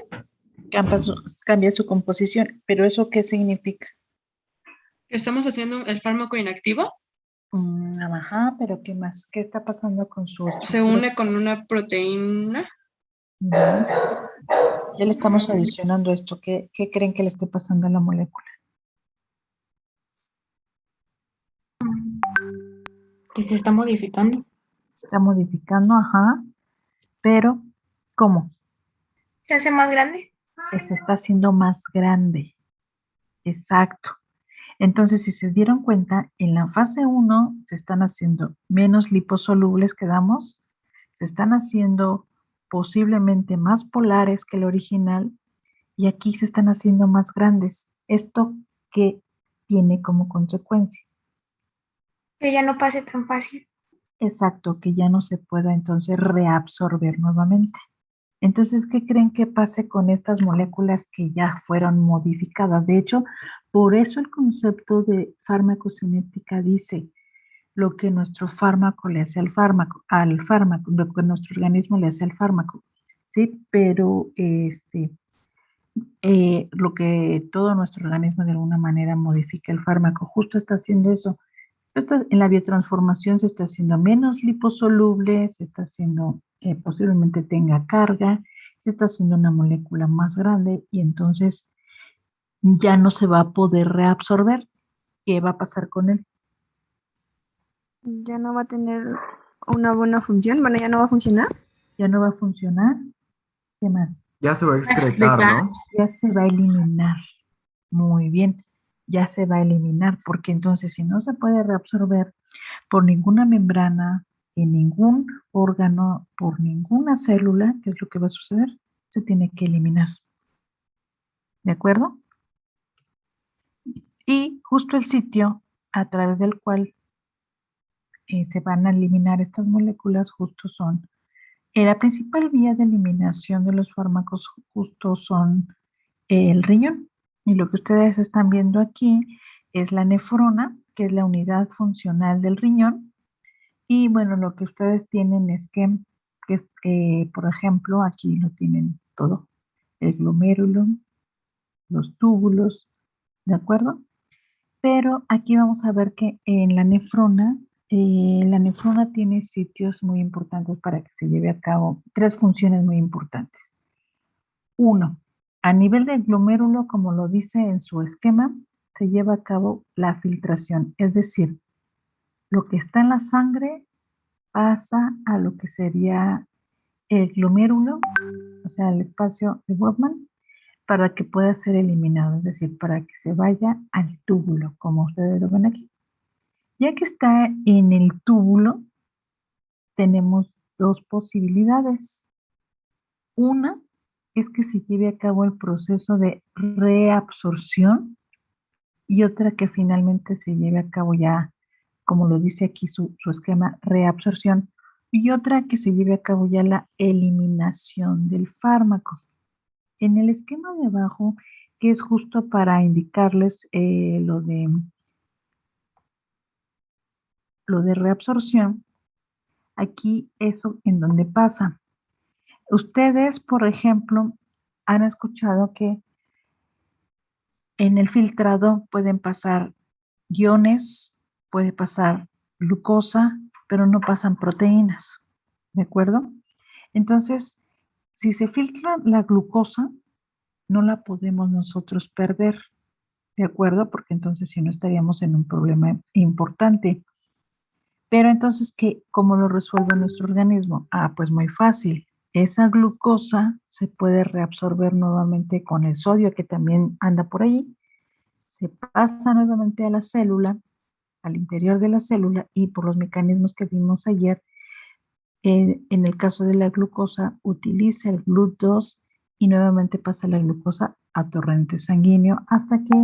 Cambia su composición, pero ¿eso qué significa? ¿Estamos haciendo el fármaco inactivo? Ajá, pero ¿qué más? ¿Qué está pasando con su estructura? ¿Se une con una proteína? Ya le estamos adicionando esto. ¿Qué creen que le esté pasando a la molécula? Que se está modificando. Se está modificando, ajá, pero ¿cómo? ¿Se hace más grande? Se está haciendo más grande. Exacto. Entonces, si se dieron cuenta, en la fase 1 se están haciendo menos liposolubles, quedamos, se están haciendo posiblemente más polares que el original y aquí se están haciendo más grandes. ¿Esto qué tiene como consecuencia? Que ya no pase tan fácil. Exacto, que ya no se pueda entonces reabsorber nuevamente. Entonces, ¿qué creen que pase con estas moléculas que ya fueron modificadas? De hecho, por eso el concepto de farmacocinética dice lo que nuestro fármaco le hace al fármaco, lo que nuestro organismo le hace al fármaco, ¿sí? Pero lo que todo nuestro organismo de alguna manera modifica el fármaco, justo está haciendo eso. En la biotransformación se está haciendo menos liposoluble, se está haciendo, posiblemente tenga carga, se está haciendo una molécula más grande y entonces ya no se va a poder reabsorber. ¿Qué va a pasar con él? Ya no va a tener una buena función, bueno, ya no va a funcionar. Ya no va a funcionar. ¿Qué más? Ya se va a excretar, ¿no? Ya se va a eliminar. Muy bien. Ya se va a eliminar, porque entonces si no se puede reabsorber por ninguna membrana, en ningún órgano, por ninguna célula, ¿qué es lo que va a suceder? Se tiene que eliminar. ¿De acuerdo? Y justo el sitio a través del cual se van a eliminar estas moléculas justo son, la principal vía de eliminación de los fármacos justo son el riñón. Y lo que ustedes están viendo aquí es la nefrona, que es la unidad funcional del riñón. Y bueno, lo que ustedes tienen es que por ejemplo, aquí lo tienen todo, el glomérulo, los túbulos, ¿de acuerdo? Pero aquí vamos a ver que en la nefrona tiene sitios muy importantes para que se lleve a cabo 3 funciones muy importantes. 1, a nivel del glomérulo, como lo dice en su esquema, se lleva a cabo la filtración, es decir, lo que está en la sangre pasa a lo que sería el glomérulo, o sea, el espacio de Bowman, para que pueda ser eliminado, es decir, para que se vaya al túbulo, como ustedes lo ven aquí. Ya que está en el túbulo, tenemos 2 posibilidades. Una es que se lleve a cabo el proceso de reabsorción y otra que finalmente se lleve a cabo ya, como lo dice aquí su esquema, reabsorción, y otra que se lleve a cabo ya la eliminación del fármaco. En el esquema de abajo, que es justo para indicarles lo de reabsorción, aquí eso en donde pasa. Ustedes, por ejemplo, han escuchado que en el filtrado pueden pasar iones, puede pasar glucosa, pero no pasan proteínas, ¿de acuerdo? Entonces, si se filtra la glucosa, no la podemos nosotros perder, ¿de acuerdo? Porque entonces si no estaríamos en un problema importante. Pero entonces, ¿cómo lo resuelve nuestro organismo? Pues muy fácil. Esa glucosa se puede reabsorber nuevamente con el sodio que también anda por ahí. Se pasa nuevamente a la célula, al interior de la célula y por los mecanismos que vimos ayer, en el caso de la glucosa, utiliza el GLUT2 y nuevamente pasa la glucosa a torrente sanguíneo hasta que,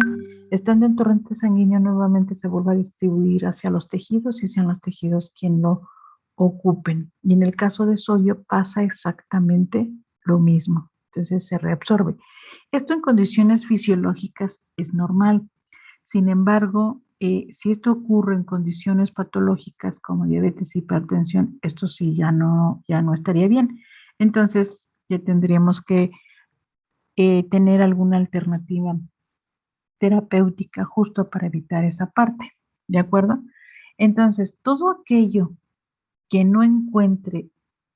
estando en torrente sanguíneo, nuevamente se vuelva a distribuir hacia los tejidos y sean los tejidos quien lo ocupen. Y en el caso de sodio pasa exactamente lo mismo. Entonces se reabsorbe. Esto en condiciones fisiológicas es normal. Sin embargo, si esto ocurre en condiciones patológicas como diabetes e hipertensión, esto sí ya no estaría bien. Entonces ya tendríamos que tener alguna alternativa terapéutica justo para evitar esa parte, ¿de acuerdo? Entonces, todo aquello que no encuentre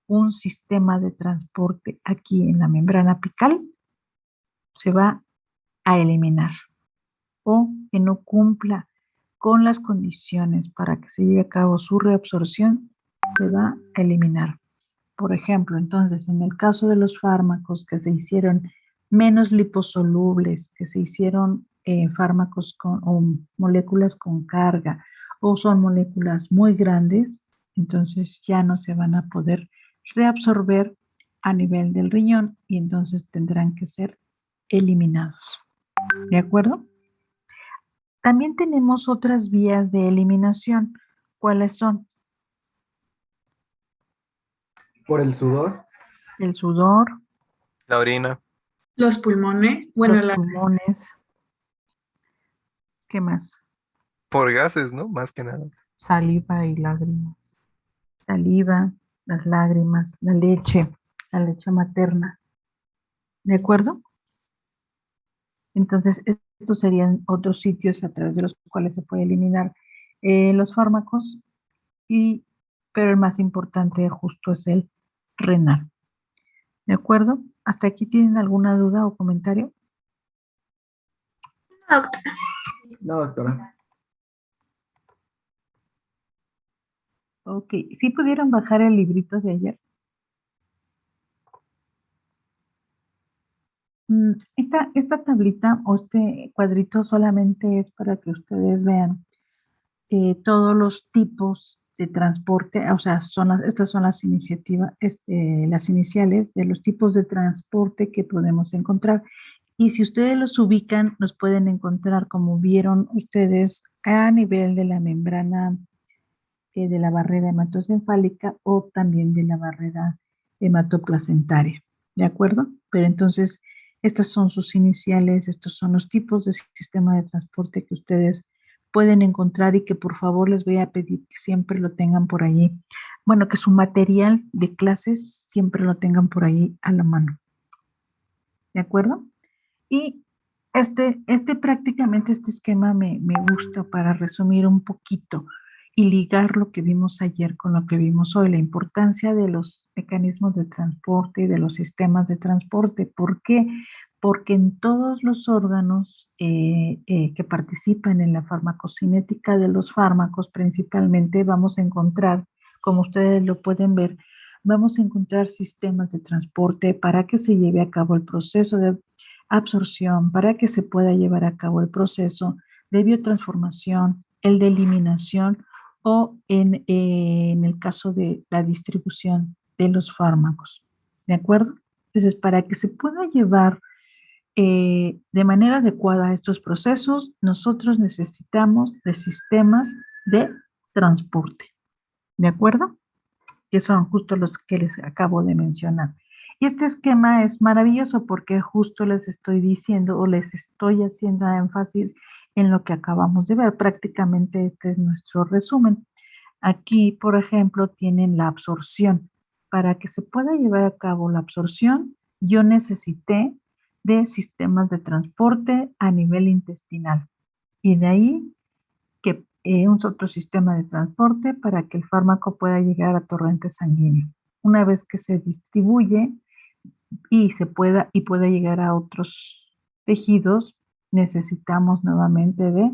un sistema de transporte aquí en la membrana apical se va a eliminar, o que no cumpla con las condiciones para que se lleve a cabo su reabsorción, se va a eliminar. Por ejemplo, entonces, en el caso de los fármacos que se hicieron menos liposolubles, que se hicieron fármacos o moléculas con carga, o son moléculas muy grandes, entonces ya no se van a poder reabsorber a nivel del riñón y entonces tendrán que ser eliminados. ¿De acuerdo? También tenemos otras vías de eliminación. ¿Cuáles son? ¿Por el sudor? El sudor. La orina. Los pulmones. Bueno, los pulmones. ¿Qué más? Por gases, ¿no? Más que nada. Saliva y lágrimas. Saliva, las lágrimas, la leche materna. ¿De acuerdo? Entonces, estos serían otros sitios a través de los cuales se puede eliminar los fármacos, pero el más importante justo es el renal. ¿De acuerdo? ¿Hasta aquí tienen alguna duda o comentario? No, doctora. No, doctora. Ok, ¿sí pudieron bajar el librito de ayer? Esta tablita o este cuadrito solamente es para que ustedes vean todos los tipos de transporte, o sea, estas son las iniciativas, las iniciales de los tipos de transporte que podemos encontrar. Y si ustedes los ubican, los pueden encontrar, como vieron ustedes, a nivel de la membrana de la barrera hematoencefálica o también de la barrera hematoplacentaria, ¿de acuerdo? Pero entonces, estas son sus iniciales, estos son los tipos de sistema de transporte que ustedes pueden encontrar y que por favor les voy a pedir que siempre lo tengan por allí. Bueno, que su material de clases siempre lo tengan por ahí a la mano, ¿de acuerdo? Y prácticamente este esquema me gusta para resumir un poquito y ligar lo que vimos ayer con lo que vimos hoy, la importancia de los mecanismos de transporte y de los sistemas de transporte. ¿Por qué? Porque en todos los órganos que participan en la farmacocinética de los fármacos, principalmente vamos a encontrar, como ustedes lo pueden ver, vamos a encontrar sistemas de transporte para que se lleve a cabo el proceso de absorción, para que se pueda llevar a cabo el proceso de biotransformación, el de eliminación o en el caso de la distribución de los fármacos. ¿De acuerdo? Entonces, para que se pueda llevar de manera adecuada estos procesos, nosotros necesitamos de sistemas de transporte. ¿De acuerdo? Que son justo los que les acabo de mencionar. Y este esquema es maravilloso porque justo les estoy diciendo o les estoy haciendo énfasis en lo que acabamos de ver. Prácticamente este es nuestro resumen. Aquí, por ejemplo, tienen la absorción. Para que se pueda llevar a cabo la absorción, yo necesité de sistemas de transporte a nivel intestinal. Y de ahí que un otro sistema de transporte para que el fármaco pueda llegar a torrente sanguíneo. Una vez que se distribuye y pueda llegar a otros tejidos, necesitamos nuevamente de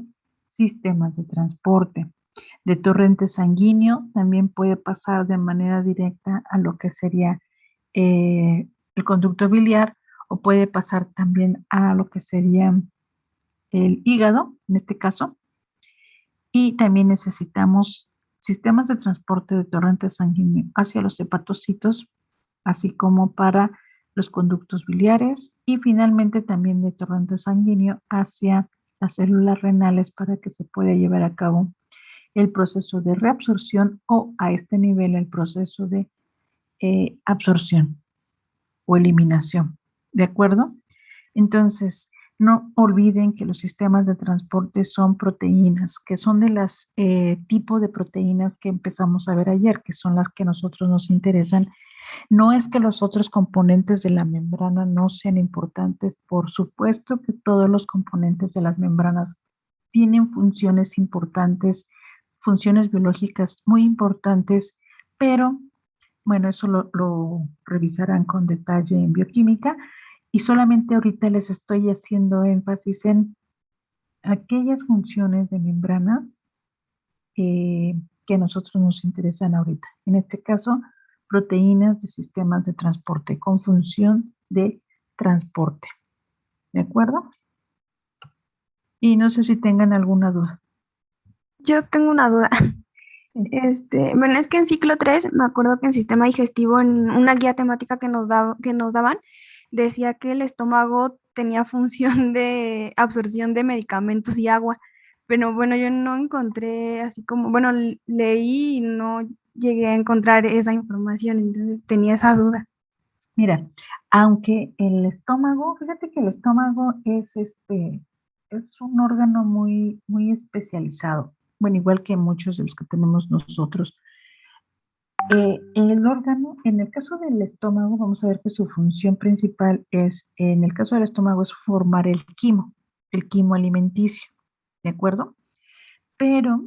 sistemas de transporte. De torrente sanguíneo también puede pasar de manera directa a lo que sería el conducto biliar o puede pasar también a lo que sería el hígado, en este caso. Y también necesitamos sistemas de transporte de torrente sanguíneo hacia los hepatocitos, así como para los conductos biliares y finalmente también de torrente sanguíneo hacia las células renales para que se pueda llevar a cabo el proceso de reabsorción o a este nivel el proceso de absorción o eliminación. ¿De acuerdo? Entonces, no olviden que los sistemas de transporte son proteínas, que son de las tipos de proteínas que empezamos a ver ayer, que son las que a nosotros nos interesan. No es que los otros componentes de la membrana no sean importantes, por supuesto que todos los componentes de las membranas tienen funciones importantes, funciones biológicas muy importantes, pero bueno, eso lo revisarán con detalle en bioquímica y solamente ahorita les estoy haciendo énfasis en aquellas funciones de membranas que a nosotros nos interesan ahorita. En este caso, proteínas de sistemas de transporte con función de transporte. ¿De acuerdo? Y no sé si tengan alguna duda. Yo tengo una duda. Bueno, es que en ciclo 3, me acuerdo que en sistema digestivo, en una guía temática que nos daban, decía que el estómago tenía función de absorción de medicamentos y agua. Pero bueno, yo no encontré así como, bueno, leí y no llegué a encontrar esa información, entonces tenía esa duda. Mira, aunque el estómago, fíjate que el estómago es un órgano muy, muy especializado. Bueno, igual que muchos de los que tenemos nosotros. El órgano, en el caso del estómago, vamos a ver que su función principal es, en el caso del estómago, es formar el quimo alimenticio, ¿de acuerdo? Pero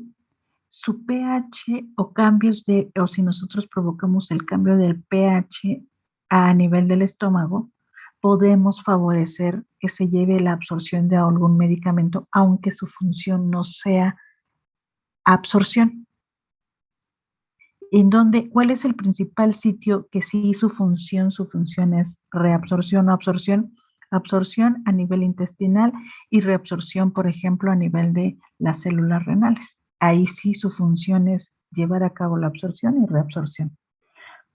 su pH o si nosotros provocamos el cambio del pH a nivel del estómago, podemos favorecer que se lleve la absorción de algún medicamento, aunque su función no sea absorción. ¿Cuál es el principal sitio que sí su función es reabsorción o absorción? Absorción a nivel intestinal y reabsorción, por ejemplo, a nivel de las células renales. Ahí sí su función es llevar a cabo la absorción y reabsorción.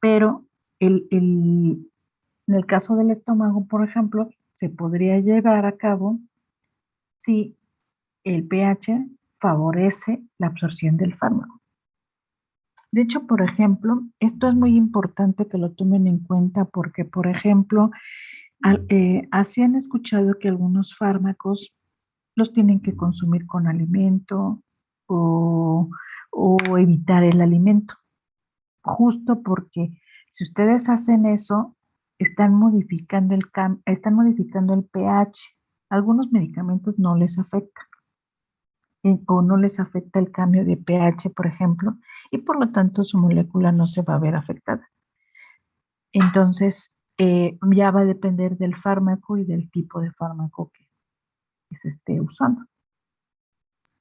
Pero en el caso del estómago, por ejemplo, se podría llevar a cabo si el pH favorece la absorción del fármaco. De hecho, por ejemplo, esto es muy importante que lo tomen en cuenta porque, por ejemplo, así han escuchado que algunos fármacos los tienen que consumir con alimento o evitar el alimento, justo porque si ustedes hacen eso, están modificando el pH. Algunos medicamentos no les afecta o no les afecta el cambio de pH, por ejemplo, y por lo tanto su molécula no se va a ver afectada. Entonces, ya va a depender del fármaco y del tipo de fármaco que se esté usando.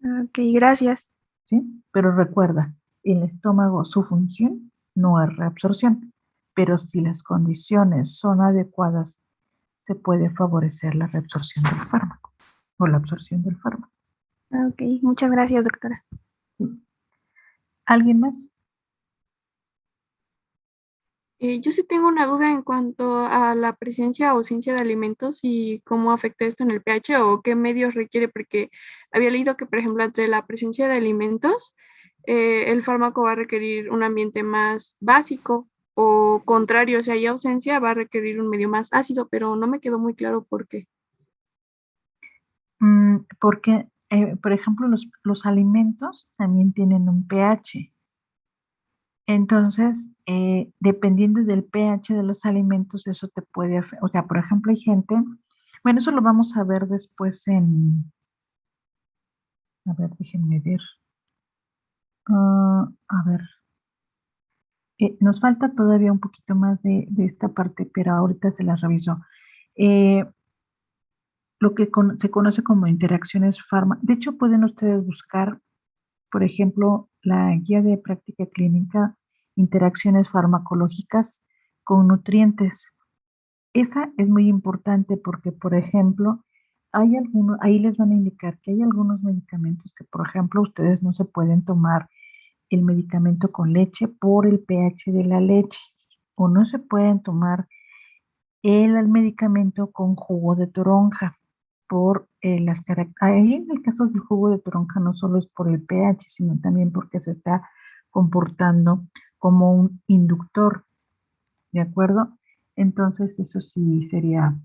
Ok, gracias. ¿Sí? Pero recuerda, el estómago, su función no es reabsorción, pero si las condiciones son adecuadas, se puede favorecer la reabsorción del fármaco o la absorción del fármaco. Ok, muchas gracias, doctora. Sí. ¿Alguien más? Yo sí tengo una duda en cuanto a la presencia o ausencia de alimentos y cómo afecta esto en el pH o qué medios requiere, porque había leído que, por ejemplo, entre la presencia de alimentos, el fármaco va a requerir un ambiente más básico o contrario, si hay ausencia, va a requerir un medio más ácido, pero no me quedó muy claro por qué. Porque, por ejemplo, los alimentos también tienen un pH. Entonces, dependiendo del pH de los alimentos, eso te puede afectar. O sea, por ejemplo, hay gente, bueno, eso lo vamos a ver después a ver, déjenme ver. A ver, nos falta todavía un poquito más de esta parte, pero ahorita se las reviso. Lo que se conoce como interacciones de hecho, pueden ustedes buscar, por ejemplo, la guía de práctica clínica, interacciones farmacológicas con nutrientes. Esa es muy importante porque, por ejemplo, ahí les van a indicar que hay algunos medicamentos que, por ejemplo, ustedes no se pueden tomar el medicamento con leche por el pH de la leche, o no se pueden tomar el medicamento con jugo de toronja por las características. Ahí en el caso del jugo de toronja no solo es por el pH, sino también porque se está comportando como un inductor, ¿de acuerdo? Entonces eso sí sería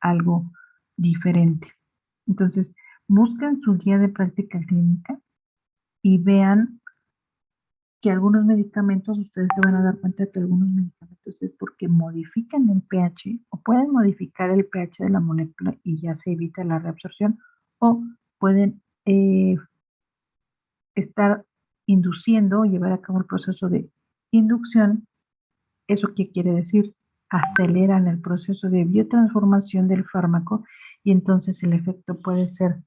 algo diferente. Entonces, busquen su guía de práctica clínica y vean que algunos medicamentos, ustedes se van a dar cuenta que algunos medicamentos es porque modifican el pH o pueden modificar el pH de la molécula y ya se evita la reabsorción, o pueden estar induciendo o llevar a cabo el proceso de inducción. ¿Eso qué quiere decir? Aceleran el proceso de biotransformación del fármaco y entonces el efecto puede ser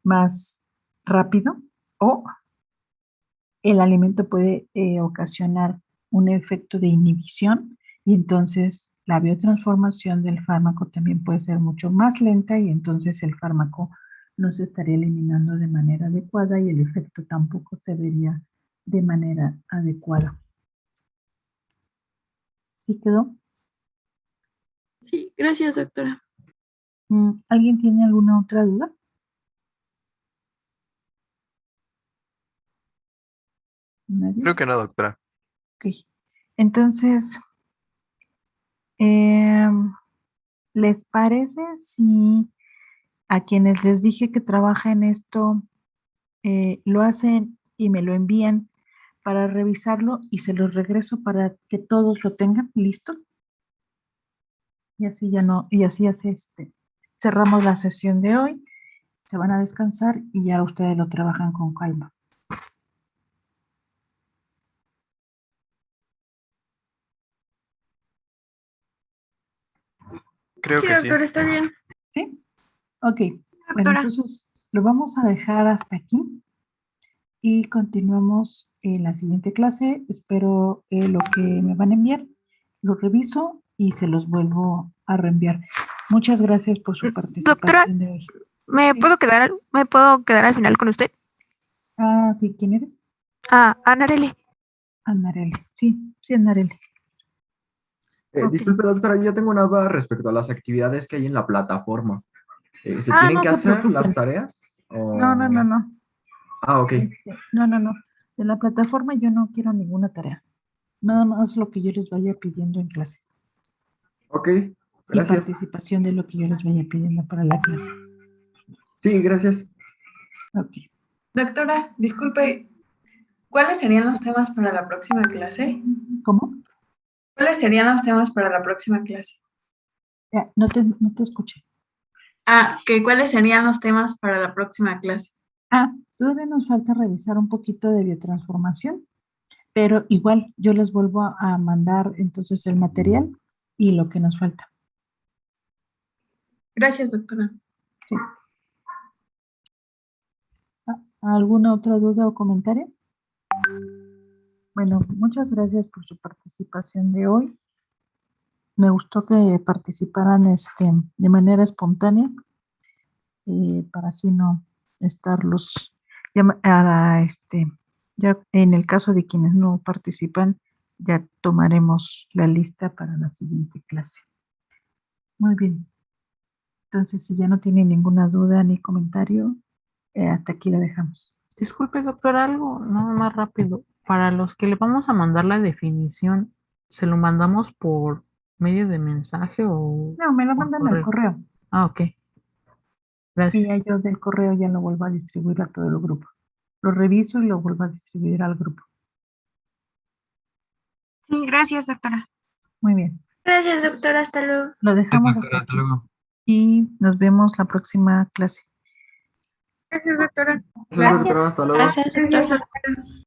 más rápido, o el alimento puede ocasionar un efecto de inhibición y entonces la biotransformación del fármaco también puede ser mucho más lenta y entonces el fármaco no se estaría eliminando de manera adecuada y el efecto tampoco se vería de manera adecuada. ¿Sí quedó? Sí, gracias, doctora. ¿Alguien tiene alguna otra duda? ¿Nadie? Creo que no, doctora. Ok. Entonces, ¿les parece si a quienes les dije que trabajen esto lo hacen y me lo envían para revisarlo y se los regreso para que todos lo tengan listo? Y así ya no, y así cerramos la sesión de hoy, se van a descansar y ya ustedes lo trabajan con calma. Creo que sí. Doctora, está bien. ¿Sí? Ok. Bueno, entonces lo vamos a dejar hasta aquí y continuamos en la siguiente clase. Espero lo que me van a enviar, lo reviso y se los vuelvo a reenviar. Muchas gracias por su participación. Doctora, de hoy. ¿me puedo quedar al final con usted? Ah, sí, ¿quién eres? Ah, Anareli. Anareli, sí, Anareli. Ok. Disculpe, doctora, yo tengo una duda respecto a las actividades que hay en la plataforma. ¿Se Ah, tienen no que se hacer preocupen. las tareas? No, no, no, no. Ok. No, no, no. De la plataforma yo no quiero ninguna tarea. Nada más lo que yo les vaya pidiendo en clase. Ok, Y gracias. participación de lo que yo les vaya pidiendo para la clase. Sí, gracias. Ok. Doctora, disculpe, ¿cuáles serían los temas para la próxima clase? ¿Cómo? ¿Cuáles serían los temas para la próxima clase? No te escuché. ¿Cuáles serían los temas para la próxima clase? Todavía nos falta revisar un poquito de biotransformación, pero igual yo les vuelvo a mandar entonces el material y lo que nos falta. Gracias, doctora. Sí. ¿Alguna otra duda o comentario? Bueno, muchas gracias por su participación de hoy. Me gustó que participaran de manera espontánea para así no estarlos ya en el caso de quienes no participan, ya tomaremos la lista para la siguiente clase. Muy bien. Entonces, si ya no tienen ninguna duda ni comentario, hasta aquí la dejamos. Disculpe, doctor, algo nada más rápido. Para los que le vamos a mandar la definición, ¿se lo mandamos por medio de mensaje o No, me lo por mandan al correo. Ok. Gracias. Y ya yo del correo ya lo vuelvo a distribuir a todo el grupo. Lo reviso y lo vuelvo a distribuir al grupo. Sí, gracias, doctora. Muy bien. Gracias, doctora. Hasta luego. Lo dejamos Doctora, hasta hasta aquí. luego. Y nos vemos la próxima clase. Gracias, doctora. Gracias, doctora. Hasta luego. Gracias, doctora.